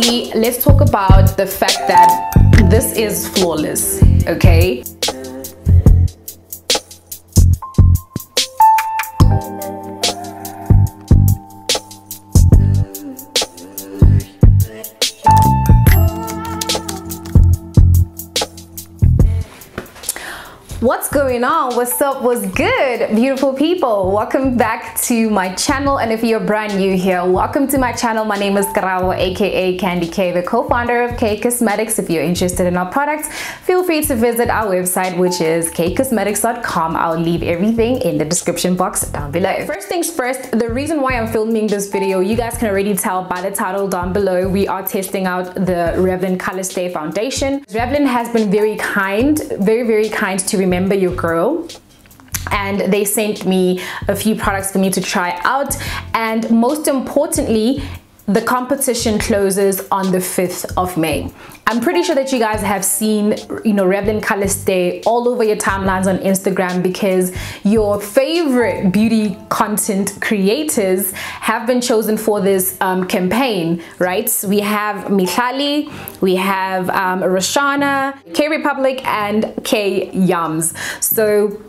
firstly, let's talk about the fact that this is flawless, okay? What's going on? What's up? What's good, beautiful people? Welcome back to my channel, and if you're brand new here, welcome to my channel. My name is Karabo, aka Candy Keigh, the co-founder of Keigh Cosmetics. If you're interested in our products, feel free to visit our website, which is keighcosmetics.com. I'll leave everything in the description box down below. First things first, the reason why I'm filming this video, you guys can already tell by the title down below. We are testing out the Revlon COLORSTAY foundation. Revlon has been very kind to remember your girl, and they sent me a few products for me to try out, and most importantly, the competition closes on the 5th of May. I'm pretty sure that you guys have seen, Revlon COLORSTAY all over your timelines on Instagram, because your favorite beauty content creators have been chosen for this campaign, right? We have Michali, we have Roshana, K Republic, and K Yums. So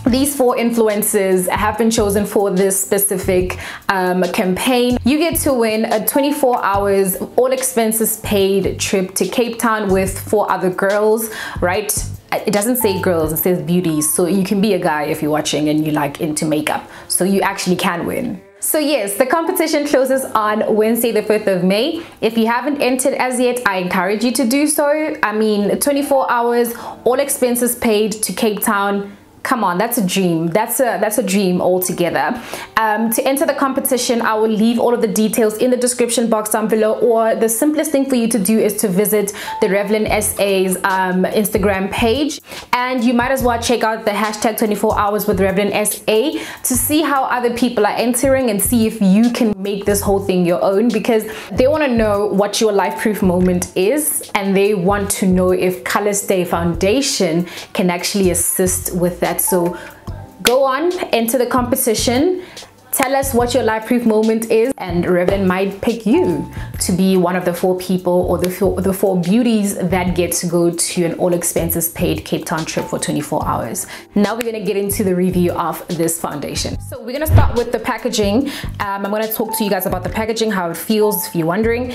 these 4 influencers have been chosen for this specific campaign. You get to win a 24 hours, all expenses paid trip to Cape Town with 4 other girls, right? It doesn't say girls, it says beauties. So you can be a guy if you're watching and you like into makeup. So you actually can win. So yes, the competition closes on Wednesday, the 5th of May. If you haven't entered as yet, I encourage you to do so. I mean, 24 hours, all expenses paid to Cape Town. Come on, that's a dream. That's a dream altogether. To enter the competition, I will leave all of the details in the description box down below, or the simplest thing for you to do is to visit the Revlon SA's Instagram page, and you might as well check out the hashtag 24 hours with Revlon SA to see how other people are entering and see if you can make this whole thing your own, because they want to know what your life proof moment is, and they want to know if COLORSTAY foundation can actually assist with that. So go on, enter the competition, tell us what your life proof moment is, and Revlon might pick you to be one of the 4 people, or the 4 beauties that get to go to an all expenses paid Cape Town trip for 24 hours. Now we're gonna get into the review of this foundation. So we're gonna start with the packaging. I'm gonna talk to you guys about the packaging, how it feels, if you're wondering.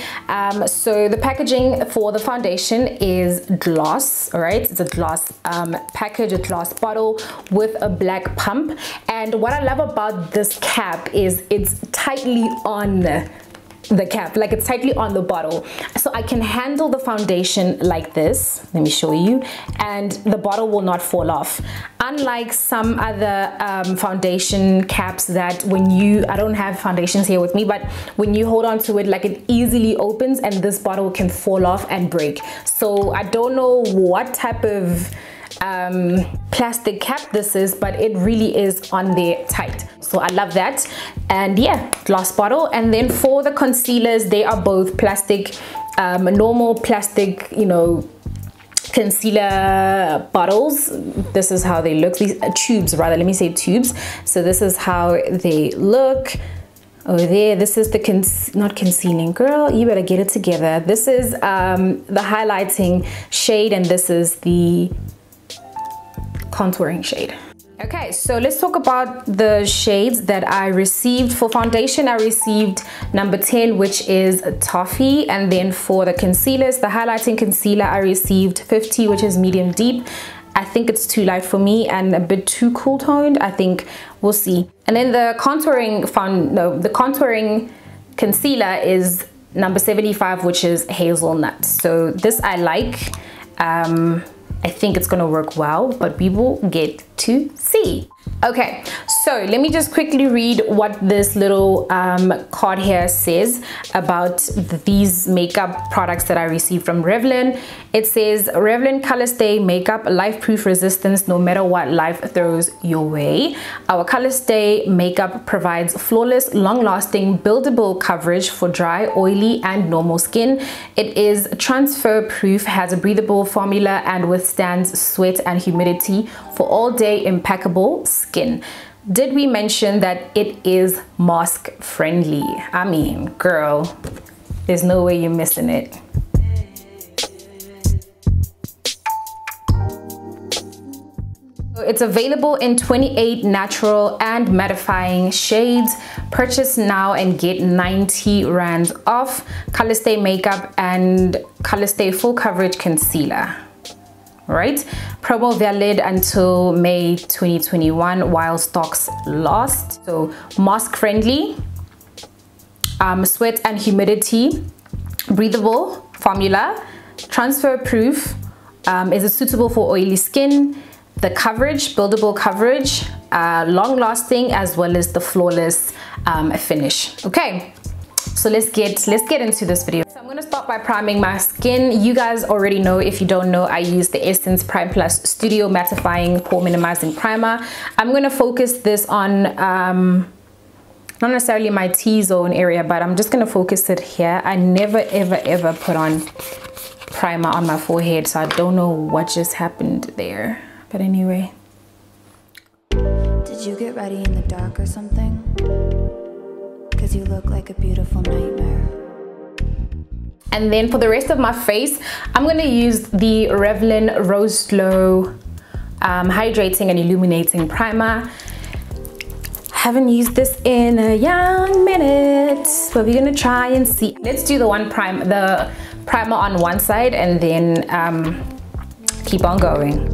So the packaging for the foundation is gloss, all right? It's a gloss package, a gloss bottle with a black pump. And what I love about this cap is it's tightly on the cap, like it's tightly on the bottle, so I can handle the foundation like this. Let me show you, and the bottle will not fall off, unlike some other foundation caps that when I don't have foundations here with me, but when you hold on to it, like it easily opens and this bottle can fall off and break. So I don't know what type of plastic cap this is, but it really is on there tight, so I love that. And yeah, glass bottle. And then for the concealers, they are both plastic, normal plastic, concealer bottles. This is how they look, these tubes rather, let me say tubes. So this is how they look. Oh, there, this is the not concealing, girl, you better get it together. This is the highlighting shade, and this is the contouring shade. Okay, so let's talk about the shades that I received. For foundation, I received number 10, which is Toffee. And then for the concealers, the highlighting concealer, I received 50, which is medium deep. I think it's too light for me and a bit too cool toned. I think we'll see. And then the contouring concealer is number 75, which is hazelnut. So this I like. I think it's gonna work well, but we will get to see. Okay, so let me just quickly read what this little card here says about these makeup products that I received from Revlon. It says Revlon COLORSTAY makeup, life-proof resistance no matter what life throws your way. Our COLORSTAY makeup provides flawless, long-lasting, buildable coverage for dry, oily, and normal skin. It is transfer-proof, has a breathable formula, and withstands sweat and humidity for all-day impeccable skin. Did we mention that it is mask friendly? I mean, girl, There's no way you're missing it. It's available in 28 natural and mattifying shades. Purchase now and get 90 rands off. COLORSTAY makeup and COLORSTAY full coverage concealer. Right? Promo valid until May 2021 while stocks last. So mask friendly, sweat and humidity, breathable formula, transfer proof. Is it suitable for oily skin? The coverage, buildable coverage, long lasting, as well as the flawless finish. Okay, so let's get into this video. So I'm gonna start by priming my skin. You guys already know. If you don't know, I use the Essence Prime Plus Studio Mattifying Pore Minimizing Primer. I'm gonna focus this on not necessarily my T-zone area, but I'm just gonna focus it here. I never ever put on primer on my forehead, so I don't know what just happened there. But anyway. Did you get ready in the dark or something? Because you look like a beautiful nightmare. And then for the rest of my face, I'm going to use the Revlon Rose Glow Hydrating and Illuminating Primer. Haven't used this in a young minute, but we're going to try and see. Let's do the primer on one side and then keep on going.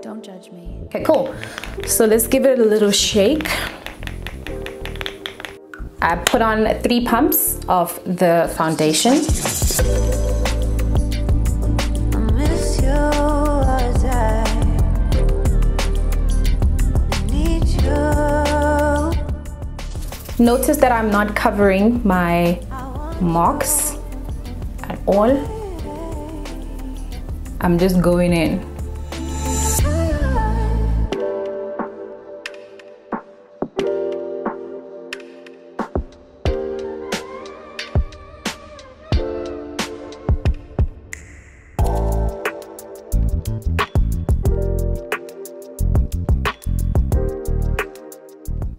Don't judge me. Okay, cool. So let's give it a little shake. I put on 3 pumps of the foundation. I miss you as I need you. Notice that I'm not covering my marks at all. I'm just going in.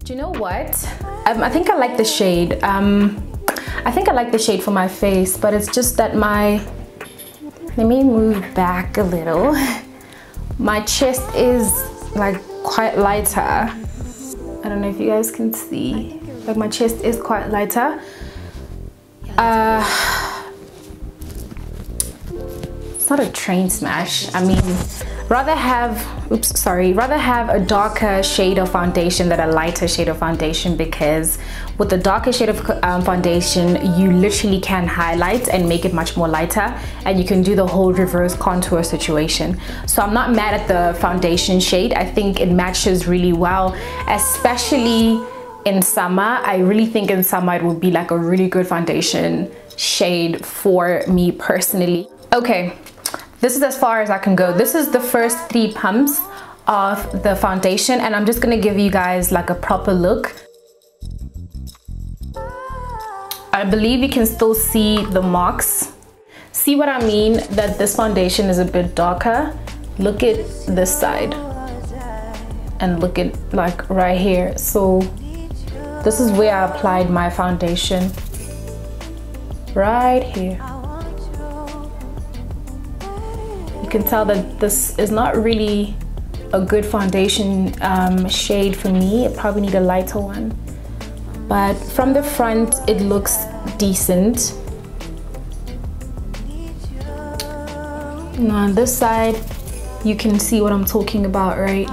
Do you know what? I think I like the shade. I think I like the shade for my face, but it's just that let me move back a little. My chest is like quite lighter. I don't know if you guys can see. Like my chest is quite lighter. It's not a train smash. I mean, rather have a darker shade of foundation than a lighter shade of foundation, because with the darker shade of foundation, you literally can highlight and make it much more lighter, and you can do the whole reverse contour situation. So I'm not mad at the foundation shade. I think it matches really well, especially in summer. I really think in summer it would be like a really good foundation shade for me personally. Okay. This is as far as I can go. This is the first 3 pumps of the foundation, and I'm just gonna give you guys like a proper look. I believe you can still see the marks. See what I mean? That this foundation is a bit darker. Look at this side and look at like right here. So this is where I applied my foundation, right here. You can tell that this is not really a good foundation shade for me. I probably need a lighter one, but from the front it looks decent. And on this side you can see what I'm talking about, right?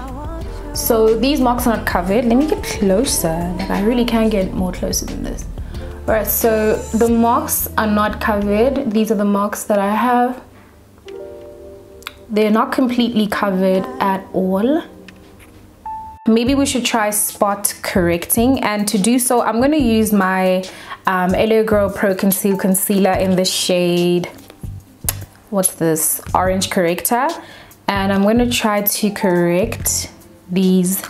So these marks are not covered. Let me get closer. Like I really can't get more closer than this. All right, so the marks are not covered. These are the marks that I have. They're not completely covered at all. Maybe we should try spot correcting, and to do so I'm going to use my LA Girl Pro Conceal Concealer in the shade, what's this, Orange Corrector, and I'm going to try to correct these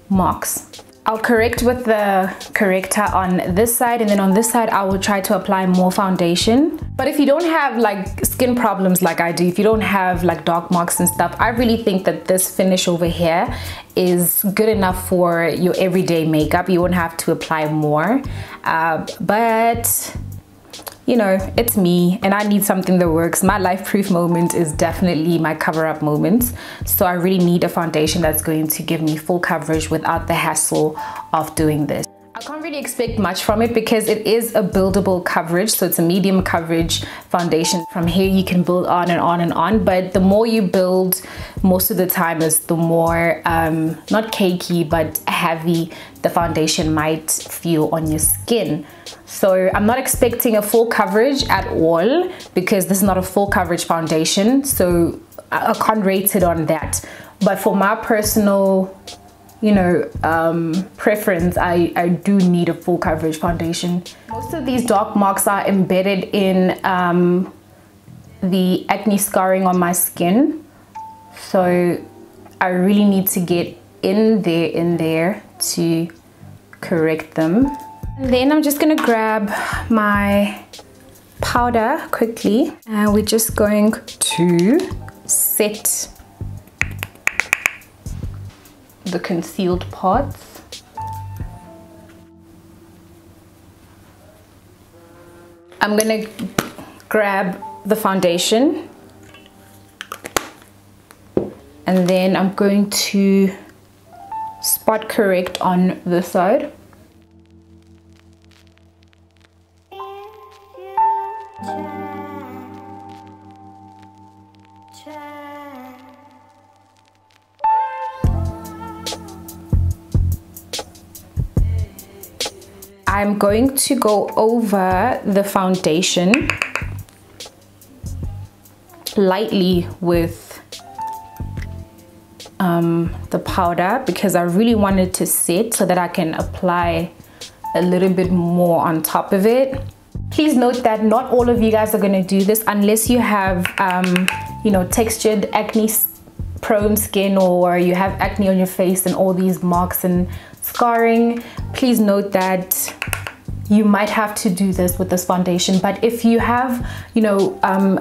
marks. I'll correct with the corrector on this side, and then on this side I will try to apply more foundation. But if you don't have like skin problems like I do, if you don't have like dark marks and stuff, I really think that this finish over here is good enough for your everyday makeup. You won't have to apply more, but you know, it's me and I need something that works. My life proof moment is definitely my cover up moments. So I really need a foundation that's going to give me full coverage without the hassle of doing this. I can't really expect much from it because it is a buildable coverage. So it's a medium coverage foundation. From here you can build on and on and on. But the more you build, most of the time is the more, not cakey, but heavy the foundation might feel on your skin. So I'm not expecting a full coverage at all because this is not a full coverage foundation. So I can't rate it on that. But for my personal, you know, preference, I do need a full coverage foundation. Most of these dark marks are embedded in the acne scarring on my skin. So I really need to get in there to correct them. And then I'm just gonna grab my powder quickly, and we're just going to set the concealed parts. I'm gonna grab the foundation, and then I'm going to spot correct on this side. I'm going to go over the foundation lightly with the powder because I really want it to sit so that I can apply a little bit more on top of it. Please note that not all of you guys are going to do this unless you have you know, textured acne prone skin, or you have acne on your face and all these marks and scarring. Please note that you might have to do this with this foundation. But if you have, you know,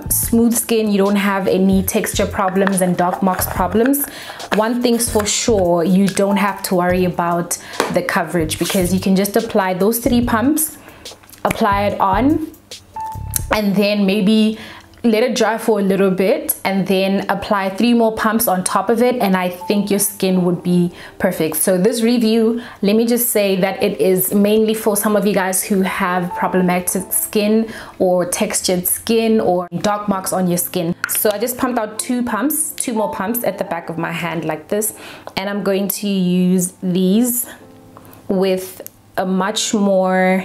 smooth skin, you don't have any texture problems and dark marks problems, one thing's for sure, you don't have to worry about the coverage because you can just apply those 3 pumps, apply it on, and then maybe let it dry for a little bit and then apply 3 more pumps on top of it, and I think your skin would be perfect. So this review, let me just say that it is mainly for some of you guys who have problematic skin or textured skin or dark marks on your skin. So I just pumped out 2 more pumps at the back of my hand like this, and I'm going to use these with a much more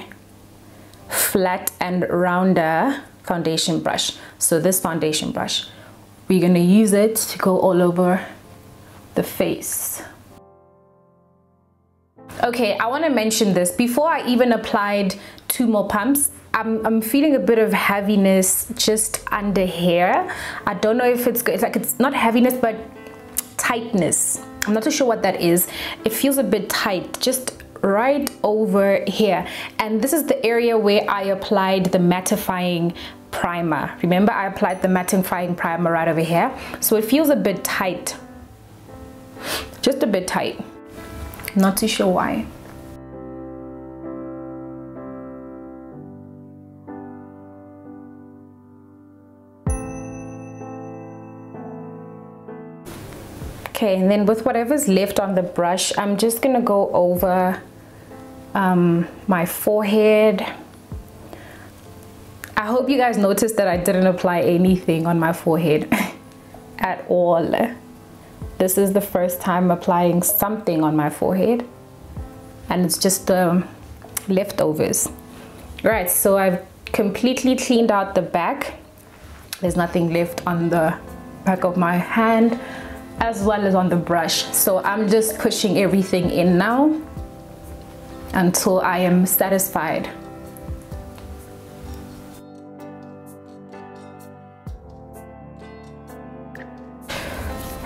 flat and rounder foundation brush. So this foundation brush, we're gonna use it to go all over the face. Okay, I want to mention this before I even applied 2 more pumps. I'm feeling a bit of heaviness just under here. I don't know if it's good. It's not heaviness but tightness. I'm not too sure what that is. It feels a bit tight just right over here, and this is the area where I applied the mattifying primer. Remember, I applied the mattifying primer right over here, so it feels a bit tight, just a bit tight. Not too sure why. Okay, and then with whatever's left on the brush, I'm just gonna go over my forehead. I hope you guys noticed that I didn't apply anything on my forehead at all. This is the first time applying something on my forehead, and it's just leftovers. Right, so I've completely cleaned out the back. There's nothing left on the back of my hand as well as on the brush. So I'm just pushing everything in now until I am satisfied.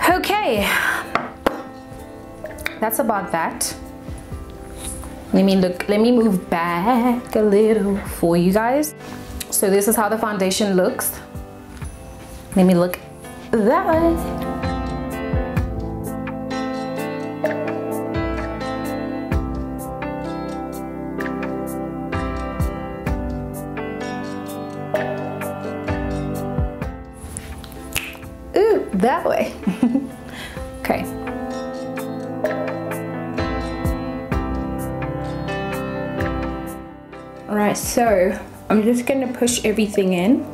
Okay, that's about that. Let me move back a little for you guys. So this is how the foundation looks. Let me look that way. Ooh, that way. Okay. All right, so I'm just gonna push everything in.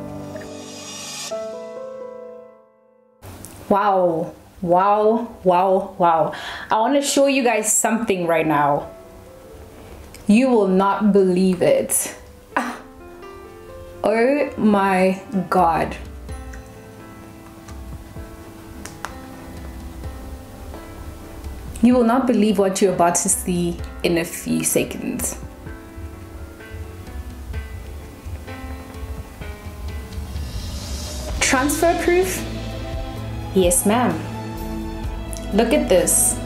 Wow, wow, wow, wow. I wanna show you guys something right now. You will not believe it. Oh my God. You will not believe what you're about to see in a few seconds. Transfer proof? Yes, ma'am. Look at this.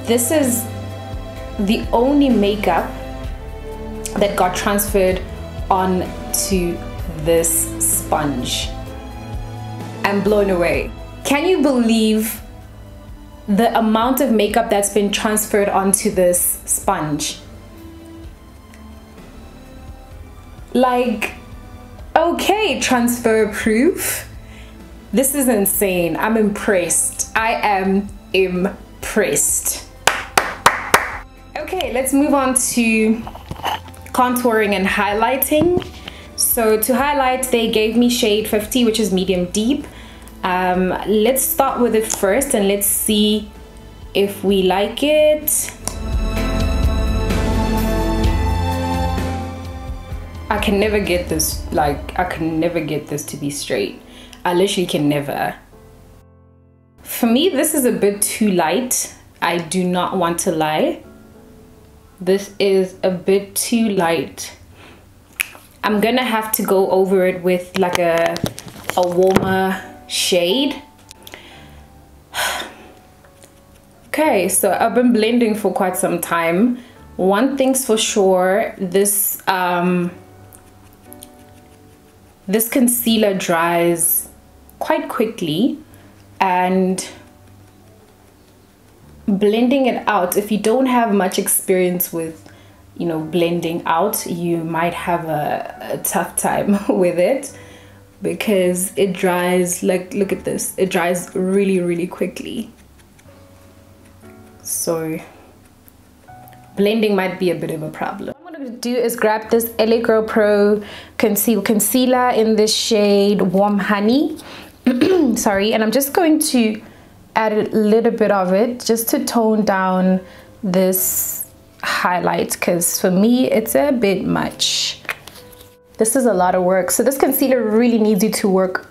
This is the only makeup that got transferred onto this sponge. I'm blown away. Can you believe the amount of makeup that's been transferred onto this sponge? Like, okay, transfer proof. This is insane. I'm impressed. I am impressed. Okay, let's move on to contouring and highlighting. So to highlight, they gave me shade 50, which is medium deep. Let's start with it first and let's see if we like it. I can never get this, like, I can never get this to be straight. I literally can never. For me, this is a bit too light. I do not want to lie. This is a bit too light. I'm gonna have to go over it with like a warmer shade. Okay, so I've been blending for quite some time. One thing's for sure, this this concealer dries quite quickly, and blending it out, if you don't have much experience with, you know, blending out, you might have a tough time with it, because it dries, like, look at this, it dries really, really quickly. So blending might be a bit of a problem. What I'm going to do is grab this LA Girl Pro concealer in this shade Warm Honey. Sorry, and I'm just going to add a little bit of it just to tone down this highlight, because for me it's a bit much. This is a lot of work. So this concealer really needs you to work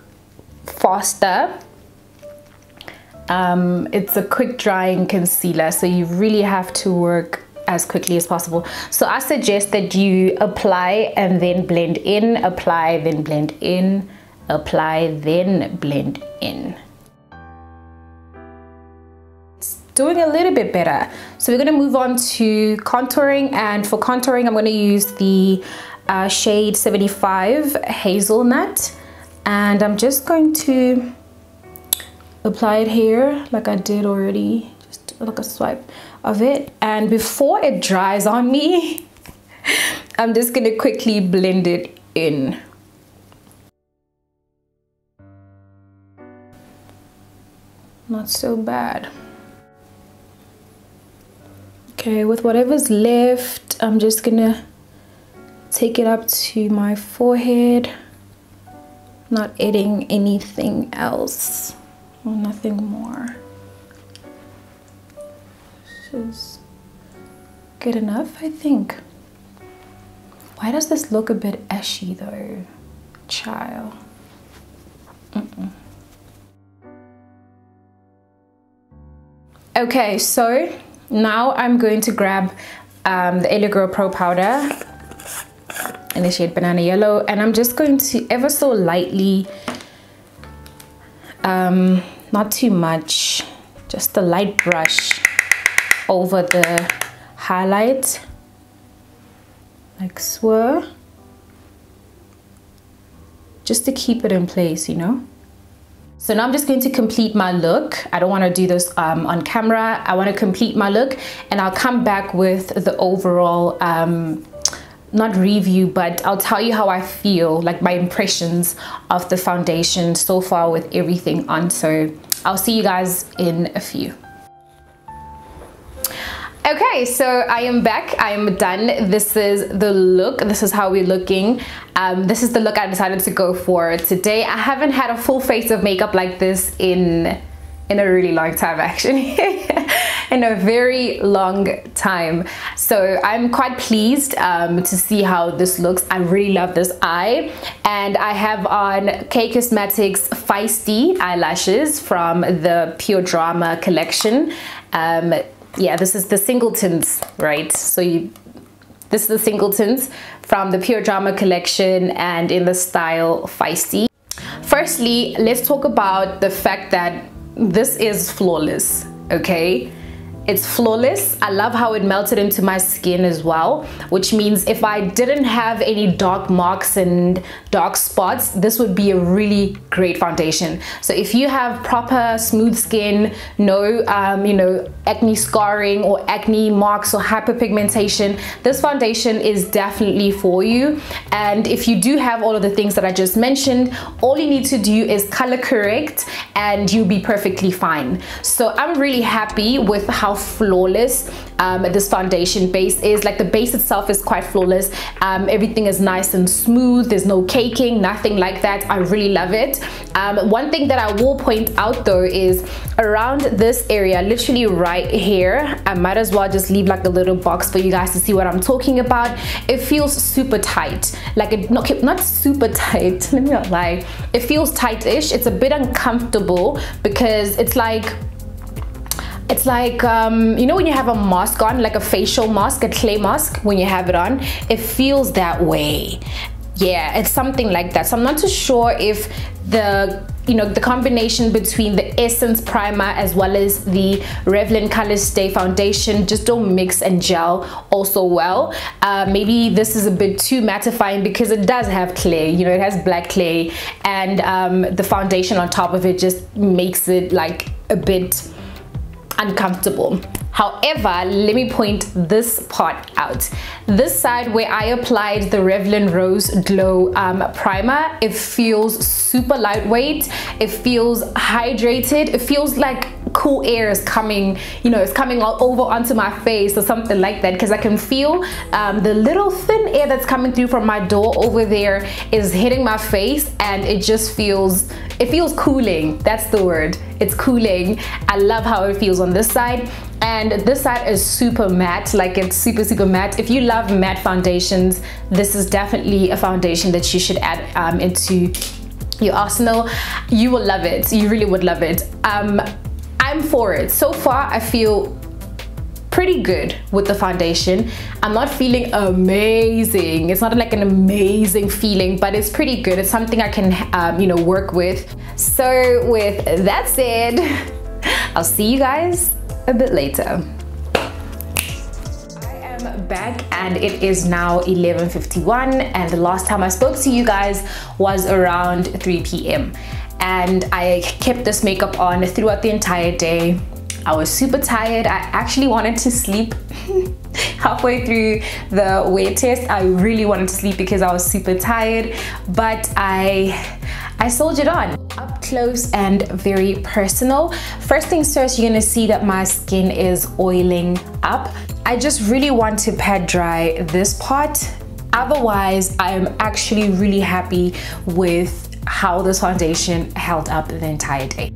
faster. It's a quick drying concealer, so you really have to work as quickly as possible. So I suggest that you apply and then blend in, apply, then blend in, apply, then blend in. It's doing a little bit better. So we're gonna move on to contouring, and for contouring I'm gonna use the shade 75 Hazelnut, and I'm just going to apply it here like I did already, just like a swipe of it, and before it dries on me I'm just gonna quickly blend it in. Not so bad. Okay, with whatever's left I'm just gonna take it up to my forehead, not adding anything else or nothing more. This is good enough, I think. Why does this look a bit ashy though, child? Okay, so now I'm going to grab the LA Girl Pro powder in the shade Banana Yellow, and I'm just going to ever so lightly, not too much, just a light brush, over the highlight, like so, just to keep it in place, you know. So now I'm just going to complete my look. I don't want to do this on camera. I want to complete my look, and I'll come back with the overall not review, but I'll tell you how I feel, like my impressions of the foundation so far with everything on. So I'll see you guys in a few. Okay, so I am back. I am done. This is the look. This is how we're looking. This is the look I decided to go for today. I haven't had a full face of makeup like this in a really long time, actually. In a very long time. So I'm quite pleased to see how this looks. I really love this eye. And I have on Keigh Cosmetics Feisty eyelashes from the Pure Drama collection. Yeah, this is the singletons, right? So this is the singletons from the Pure Drama collection and in the style Feisty. Firstly, let's talk about the fact that this is flawless, okay? It's flawless. I love how it melted into my skin as well, which means if I didn't have any dark marks and dark spots, this would be a really great foundation. So if you have proper smooth skin, no you know, acne scarring or acne marks or hyperpigmentation, this foundation is definitely for you. And if you do have all of the things that I just mentioned, all you need to do is color correct and you'll be perfectly fine. So I'm really happy with how flawless this foundation base is. Like the base itself is quite flawless. Everything is nice and smooth. There's no caking, nothing like that. I really love it. One thing that I will point out though is around this area, literally right here, I might as well just leave like a little box for you guys to see what I'm talking about. It feels super tight, like not super tight, let me not lie, it feels tight-ish. It's a bit uncomfortable because it's like you know when you have a mask on, like a facial mask, a clay mask, when you have it on, it feels that way. Yeah, it's something like that. So I'm not too sure if the combination between the Essence primer as well as the Revlon COLORSTAY foundation just don't mix and gel also well. Maybe this is a bit too mattifying because it does have clay, you know, it has black clay, and the foundation on top of it just makes it like a bit uncomfortable. However, let me point this part out. This side where I applied the Revlon Rose Glow primer, it feels super lightweight. It feels hydrated. It feels like cool air is coming, you know, it's coming all over onto my face or something like that, because I can feel the little thin air that's coming through from my door over there is hitting my face, and it just feels, it feels cooling. That's the word. It's cooling. I love how it feels on this side. And this side is super matte, like it's super matte. If you love matte foundations, this is definitely a foundation that you should add into your arsenal. You will love it. You really would love it. I'm for it. So far, I feel pretty good with the foundation. I'm not feeling amazing. It's not like an amazing feeling, but it's pretty good. It's something I can, you know, work with. So with that said, I'll see you guys a bit later. I am back and it is now 11:51, and the last time I spoke to you guys was around 3 p.m. and I kept this makeup on throughout the entire day. I was super tired. I actually wanted to sleep halfway through the wear test. I really wanted to sleep because I was super tired, but I soldiered on. Up close and very personal. First things first, you're gonna see that my skin is oiling up. I just really want to pad dry this part. Otherwise, I'm actually really happy with how this foundation held up the entire day.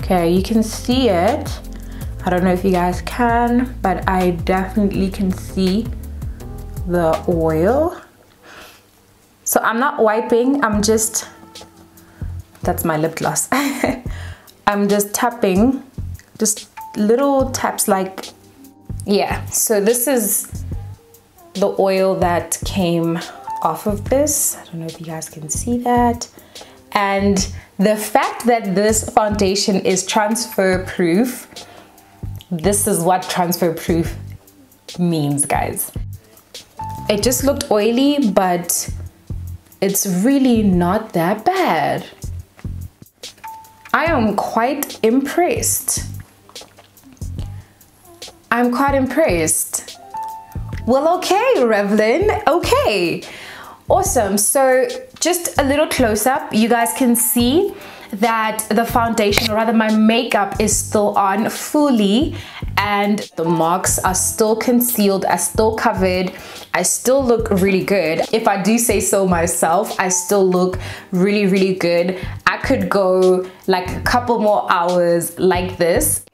Okay, you can see it. I don't know if you guys can, but I definitely can see the oil. So I'm not wiping, I'm just, that's my lip gloss. I'm just tapping, just little taps like, yeah. So this is the oil that came off of this. I don't know if you guys can see that. And the fact that this foundation is transfer proof, this is what transfer proof means, guys. It just looked oily, but it's really not that bad. I am quite impressed. I'm quite impressed. Well, okay, Revlon, okay. Awesome. So just a little close up, you guys can see that the foundation, or rather my makeup, is still on fully and the marks are still concealed, are still covered. I still look really good. If I do say so myself, I still look really, really good. I could go like a couple more hours like this.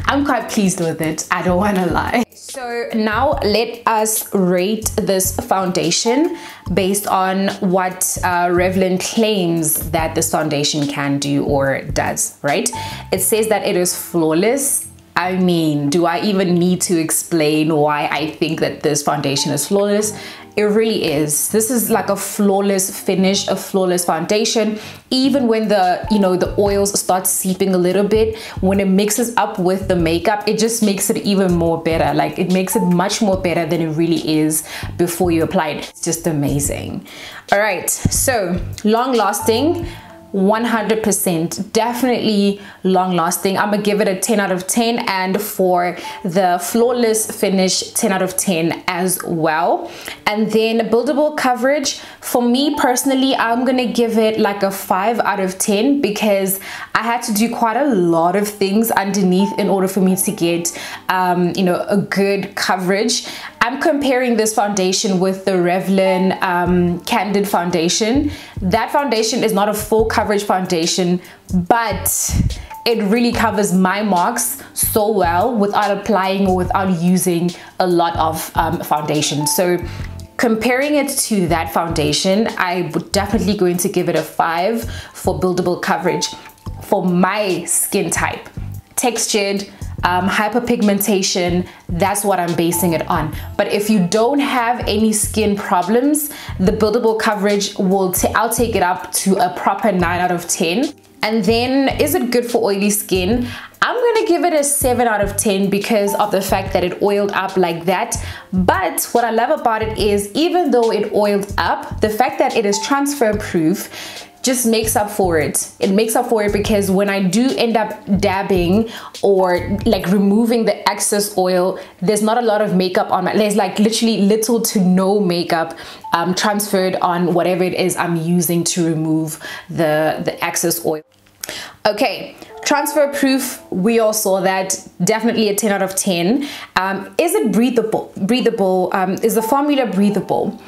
I'm quite pleased with it, I don't want to lie. So now let us rate this foundation based on what Revlon claims that this foundation can do or does, right? It says that it is flawless. I mean, do I even need to explain why I think that this foundation is flawless? It really is. This is like a flawless finish, a flawless foundation. Even when the, you know, the oils start seeping a little bit, when it mixes up with the makeup, it just makes it even more better. Like, it makes it much more better than it really is before you apply it. It's just amazing. All right, so long lasting. 100%, definitely long lasting. I'm gonna give it a 10 out of 10, and for the flawless finish, 10 out of 10 as well. And then buildable coverage, for me personally, I'm gonna give it like a 5 out of 10 because I had to do quite a lot of things underneath in order for me to get you know, a good coverage. I'm comparing this foundation with the Revlon Candid foundation. That foundation is not a full coverage foundation, but it really covers my marks so well without applying or without using a lot of foundation. So comparing it to that foundation, I would definitely going to give it a 5 for buildable coverage for my skin type. Textured, hyperpigmentation, that's what I'm basing it on. But if you don't have any skin problems, the buildable coverage will I'll take it up to a proper 9 out of 10. And then, is it good for oily skin? I'm gonna give it a 7 out of 10 because of the fact that it oiled up like that. But what I love about it is, even though it oiled up, the fact that it is transfer proof just makes up for it. It makes up for it because when I do end up dabbing or like removing the excess oil, there's not a lot of makeup on there's like literally little to no makeup transferred on whatever it is I'm using to remove the excess oil. Okay, transfer proof, we all saw that, definitely a 10 out of 10. Is it breathable? Is the formula breathable?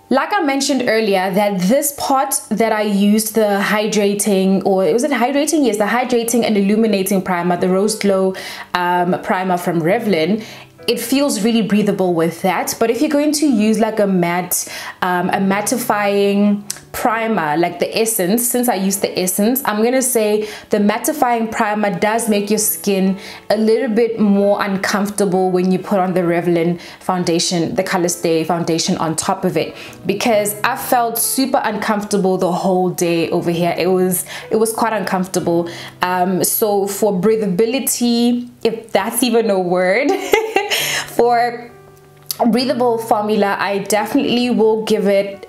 Like I mentioned earlier, that this pot that I used, the hydrating, or was it hydrating? Yes, the hydrating and illuminating primer, the Rose Glow primer from Revlon, it feels really breathable with that. But if you're going to use like a matte, a mattifying primer like the Essence, since I use the Essence, I'm gonna say the mattifying primer does make your skin a little bit more uncomfortable when you put on the Revlon foundation, the COLORSTAY foundation on top of it, because I felt super uncomfortable the whole day over here. It was quite uncomfortable. So for breathability, if that's even a word, for breathable formula, I definitely will give it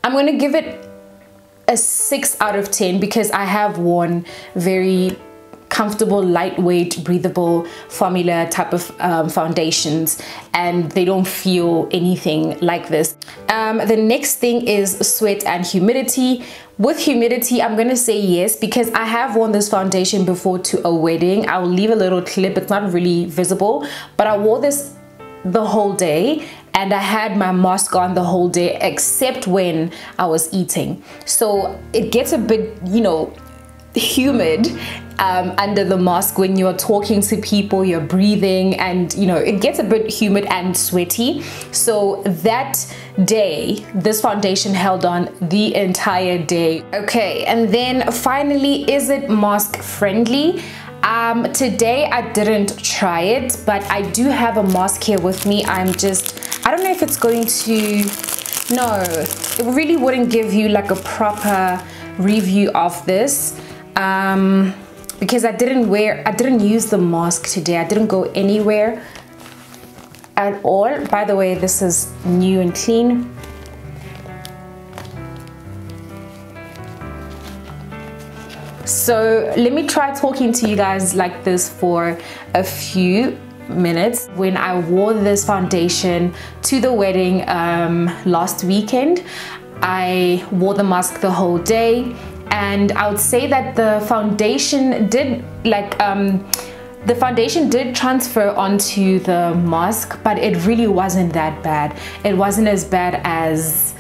I'm gonna give it a 6 out of 10 because I have worn very comfortable, lightweight, breathable formula type of foundations, and they don't feel anything like this. The next thing is sweat and humidity. With humidity, I'm gonna say yes because I have worn this foundation before to a wedding. I'll leave a little clip, it's not really visible, but I wore this the whole day and I had my mask on the whole day except when I was eating. So it gets a bit, you know, humid under the mask when you're talking to people, you're breathing, and you know, it gets a bit humid and sweaty. So that day, this foundation held on the entire day. Okay, and then finally, is it mask friendly? Today I didn't try it, but I do have a mask here with me. I don't know if it's going to no, it really wouldn't give you like a proper review of this because I didn't use the mask today. I didn't go anywhere at all. By the way, this is new and clean. So let me try talking to you guys like this for a few minutes. When I wore this foundation to the wedding last weekend, I wore the mask the whole day, and I would say that the foundation did transfer onto the mask, but it really wasn't that bad. It wasn't as bad as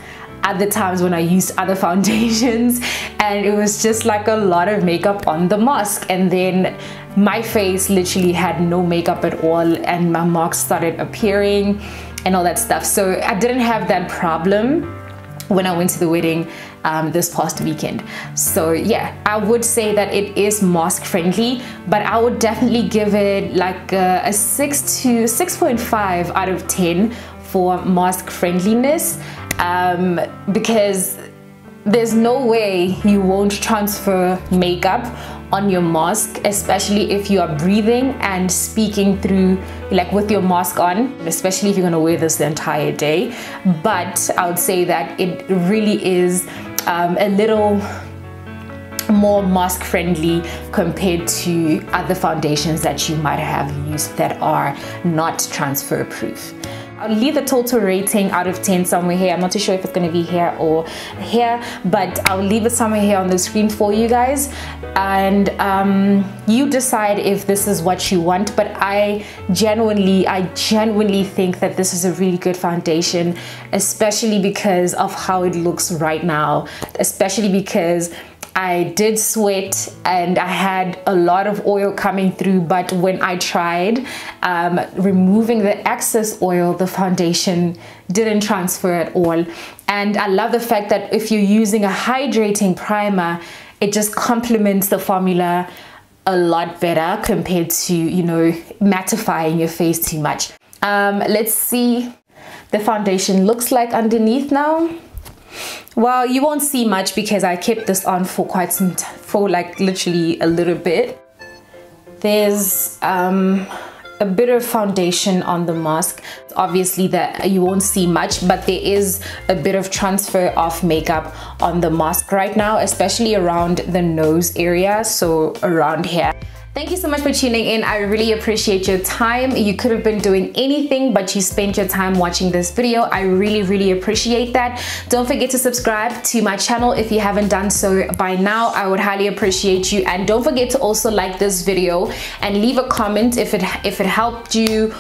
other times when I used other foundations, and it was just like a lot of makeup on the mask, and then my face literally had no makeup at all, and my marks started appearing and all that stuff. So I didn't have that problem when I went to the wedding this past weekend. So yeah, I would say that it is mask friendly, but I would definitely give it like a 6 to 6.5 out of 10 for mask friendliness, because there's no way you won't transfer makeup on your mask, especially if you are breathing and speaking through, like with your mask on, especially if you're gonna wear this the entire day. But I would say that it really is a little more mask friendly compared to other foundations that you might have used that are not transfer proof. I'll leave the total rating out of 10 somewhere here. I'm not too sure if it's going to be here or here, but I'll leave it somewhere here on the screen for you guys, and you decide if this is what you want. But I genuinely think that this is a really good foundation, especially because of how it looks right now, especially because I did sweat and I had a lot of oil coming through, but when I tried removing the excess oil, the foundation didn't transfer at all. And I love the fact that if you're using a hydrating primer, it just complements the formula a lot better compared to, you know, mattifying your face too much. Let's see the foundation looks like underneath now. Well, you won't see much because I kept this on for quite some time, for like literally a little bit. There's a bit of foundation on the mask. Obviously that you won't see much, but there is a bit of transfer of makeup on the mask right now, especially around the nose area, so around here. Thank you so much for tuning in. I really appreciate your time. You could have been doing anything, but you spent your time watching this video. I really appreciate that. Don't forget to subscribe to my channel if you haven't done so by now. I would highly appreciate you. And don't forget to also like this video and leave a comment if it helped you.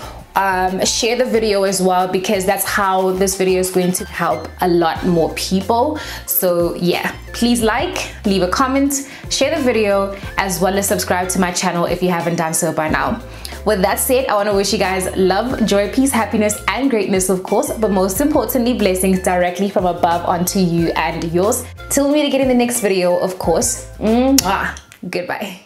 Share the video as well, because that's how this video is going to help a lot more people. So yeah, please like, leave a comment, share the video, as well as subscribe to my channel if you haven't done so by now. With that said, I want to wish you guys love, joy, peace, happiness, and greatness, of course, but most importantly, blessings directly from above onto you and yours. Till we meet again in the next video, of course. Goodbye.